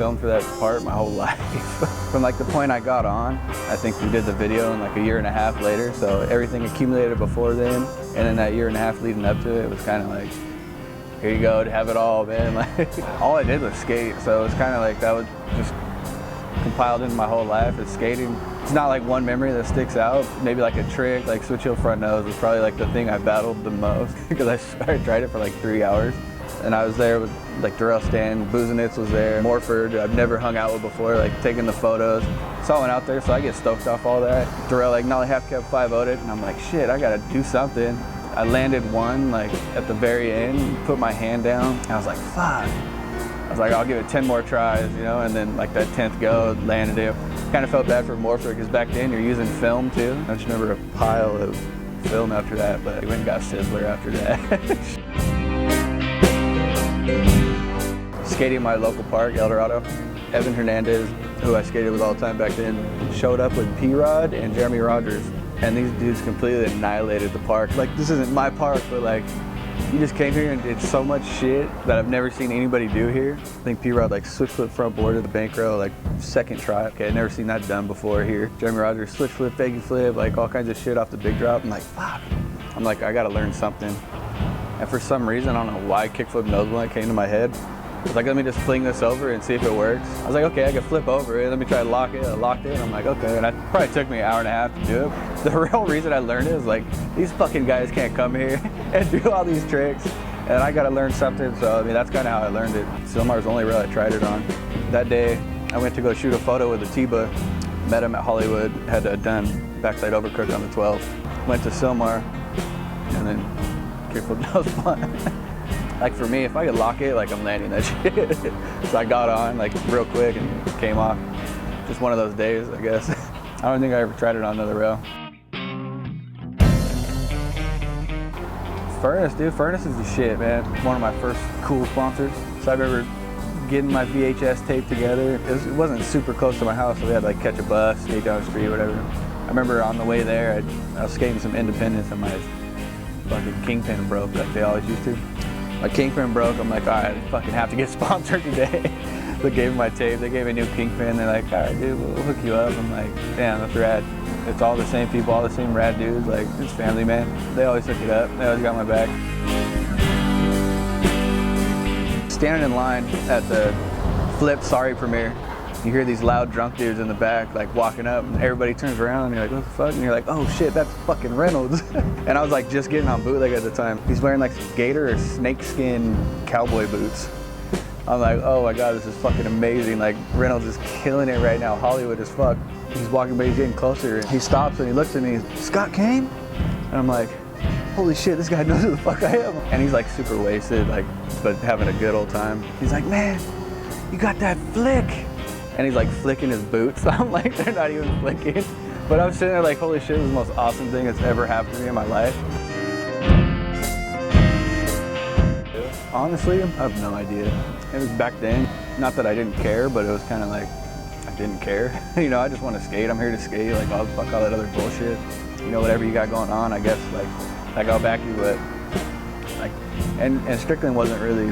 filmed for that part my whole life. From like the point I got on, I think we did the video in like a year and a half later, so everything accumulated before then, and then that year and a half leading up to it was kind of like, here you go, to have it all, man. Like, all I did was skate, so it's kind of like that was just compiled into my whole life is skating. It's not like one memory that sticks out. Maybe like a trick, like switch heel front nose was probably like the thing I battled the most because I tried it for like 3 hours. And I was there with like Darrell Stan, Boozenitz was there, Morford, I've never hung out with before, like taking the photos. Saw one out there, so I get stoked off all that. Darrell like nollie half cab 5-0'd it, and I'm like, shit, I gotta do something. I landed one like at the very end, put my hand down, and I was like, fuck. I was like, I'll give it 10 more tries, you know, and then like that 10th go, landed it. Kind of felt bad for Morford because back then you're using film too. I just remember a pile of film after that, but we went and got Sizzler after that. Skating in my local park, El Dorado. Evan Hernandez, who I skated with all the time back then, showed up with P-Rod and Jeremy Rogers. And these dudes completely annihilated the park. Like, this isn't my park, but like, you just came here and did so much shit that I've never seen anybody do here. I think P-Rod like switch flip front board to the bank row, like second try. Okay, I'd never seen that done before here. Jeremy Rogers switch flip, fakey flip, like all kinds of shit off the big drop. I'm like, fuck. I'm like, I gotta learn something. And for some reason, I don't know why kickflip nose blunt came to my head. I was like, let me just fling this over and see if it works. I was like, okay, I can flip over it. Let me try to lock it. I locked it, and I'm like, okay. And it probably took me an hour and a half to do it. The real reason I learned it is like, these fucking guys can't come here and do all these tricks. And I gotta learn something, so I mean, that's kind of how I learned it. Silmar's the only rail I tried it on. That day, I went to go shoot a photo with Atiba. Met him at Hollywood, had done backside overcook on the 12. Went to Silmar, and then kickflip nose blunt. Like for me, if I could lock it, like I'm landing that shit. So I got on like real quick and came off. Just one of those days, I guess. I don't think I ever tried it on another rail. Furnace, dude, Furnace is the shit, man. One of my first cool sponsors. So I remember getting my VHS tape together. It wasn't super close to my house, so we had to like catch a bus, skate down the street, whatever. I remember on the way there, I was skating some Independence and my fucking Kingpin broke like they always used to. My Kingpin broke, I'm like, all right, I fucking have to get sponsored today. They gave me my tape, they gave me a new Kingpin, they're like, all right, dude, we'll hook you up. I'm like, damn, that's rad. It's all the same people, all the same rad dudes, like, it's family, man. They always hook it up, they always got my back. Standing in line at the Flip Sorry premiere, you hear these loud drunk dudes in the back, like walking up, and everybody turns around, and you're like, what the fuck? And you're like, oh shit, that's fucking Reynolds. And I was like just getting on bootleg at the time. He's wearing like gator or snakeskin cowboy boots. I'm like, oh my God, this is fucking amazing. Like Reynolds is killing it right now, Hollywood as fuck. He's walking, but he's getting closer. And he stops and he looks at me, Scott Kane? And I'm like, holy shit, this guy knows who the fuck I am. And he's like super wasted, like, but having a good old time. He's like, man, you got that flick. And he's like flicking his boots. I'm like, they're not even flicking. But I'm sitting there like, holy shit, this is the most awesome thing that's ever happened to me in my life. Honestly, I have no idea. It was back then, not that I didn't care, but it was kind of like, I didn't care. You know, I just want to skate. I'm here to skate. Like, oh, fuck all that other bullshit. You know, whatever you got going on, I guess, like I'll back you, but like, and Strickland wasn't really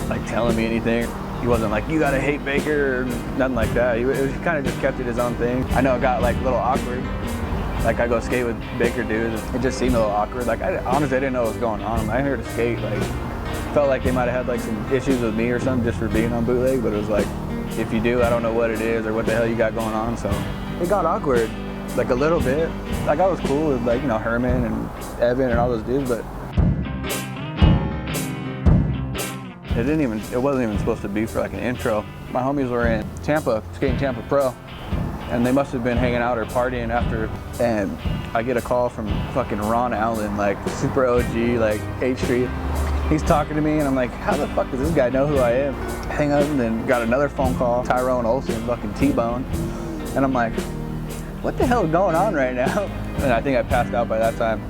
like telling me anything. He wasn't like, you gotta hate Baker or nothing like that. He kind of just kept it his own thing. I know it got like a little awkward. Like I go skate with Baker dudes, it just seemed a little awkward. Like honestly, I didn't know what was going on. I'm here to skate. Like, felt like they might have had like some issues with me or something just for being on bootleg, but it was like, if you do, I don't know what it is or what the hell you it going on. So it got awkward, like a little bit. Like I was cool with like, you know, Herman and Evan and all those dudes, but it wasn't even supposed to be for like an intro. My homies were in Tampa, skating Tampa Pro, and they must have been hanging out or partying after, and I get a call from fucking Ron Allen, like super OG, like 8th Street. He's talking to me, and I'm like, how the fuck does this guy know who I am? Hang up, and then got another phone call, Tyrone Olsen, fucking T-Bone, and I'm like, what the hell is going on right now? And I think I passed out by that time.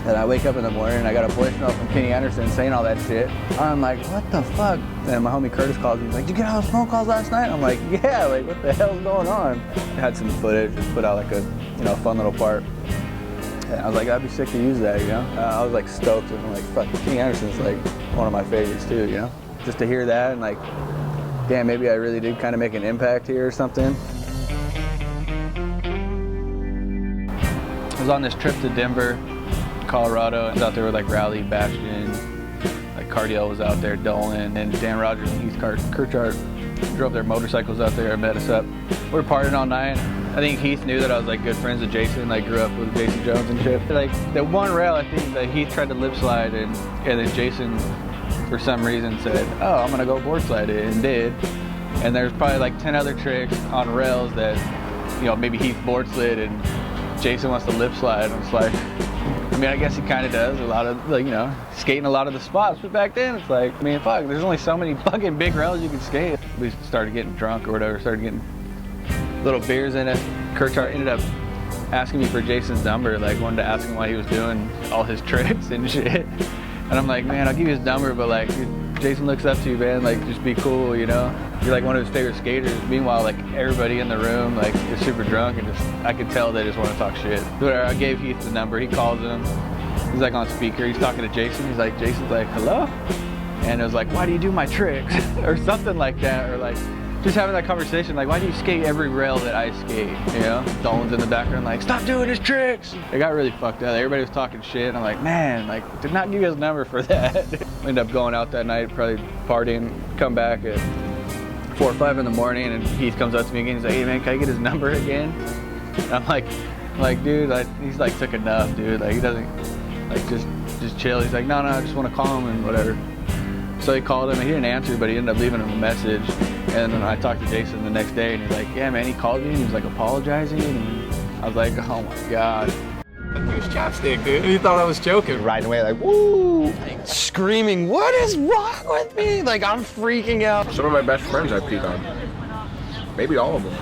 And I wake up in the morning and I got a voicemail from Kenny Anderson saying all that shit. I'm like, what the fuck? And my homie Curtis calls me, he's like, did you get all those phone calls last night? I'm like, yeah, like what the hell's going on? I had some footage, just put out like a, you know, fun little part. And I was like, I'd be sick to use that, you know? I was like stoked, and I'm like, fuck, Kenny Anderson's like one of my favorites too, you know? Just to hear that and like damn, maybe I really did kind of make an impact here or something. I was on this trip to Denver, Colorado. I was out there with like Rowley, Bastion, like Cardiel was out there, Dolan, and Dan Rogers and Heath Kirchart drove their motorcycles out there and met us up. We were partying all night. I think Heath knew that I was like good friends with Jason. I grew up with Jason Jones and shit. Like the one rail, I think that Heath tried to lip slide, and then Jason, for some reason, said, "Oh, I'm gonna go board slide it," and did. And there's probably like 10 other tricks on rails that, you know, maybe Heath board slid and Jason wants to lip slide. And it's like, I mean, I guess he kind of does a lot of, like, you know, skating a lot of the spots. But back then, it's like, I mean, fuck, there's only so many fucking big rails you can skate. We started getting drunk or whatever, started getting little beers in it. Kirchart ended up asking me for Jason's number, like wanted to ask him why he was doing all his tricks and shit. And I'm like, man, I'll give you his number, but like, Jason looks up to you, man, like just be cool, you know? You're like one of his favorite skaters. Meanwhile, like everybody in the room, like is super drunk and just, I could tell they just want to talk shit. So I gave Heath the number, he calls him. He's like on speaker, he's talking to Jason. He's like, Jason's like, hello? And it was like, why do you do my tricks? Or something like that, or like, just having that conversation, like, why do you skate every rail that I skate, you know? Dolan's in the background like, stop doing his tricks! It got really fucked up. Everybody was talking shit, and I'm like, man, like, did not give you his number for that. We ended up going out that night, probably partying, come back at 4 or 5 in the morning, and Heath comes up to me again, he's like, hey man, can I get his number again? And I'm like, dude, he's like, took enough, dude. Like, he doesn't, like, just chill. He's like, no, I just want to call him and whatever. So he called him, and he didn't answer, but he ended up leaving him a message. And then I talked to Jason the next day, and he's like, yeah, man, he called me, and he was like apologizing. And I was like, oh my God. Use chapstick, dude. He thought I was joking. Riding away like, woo! Like, screaming, what is wrong with me? Like, I'm freaking out. Some of my best friends I peed on. Maybe all of them.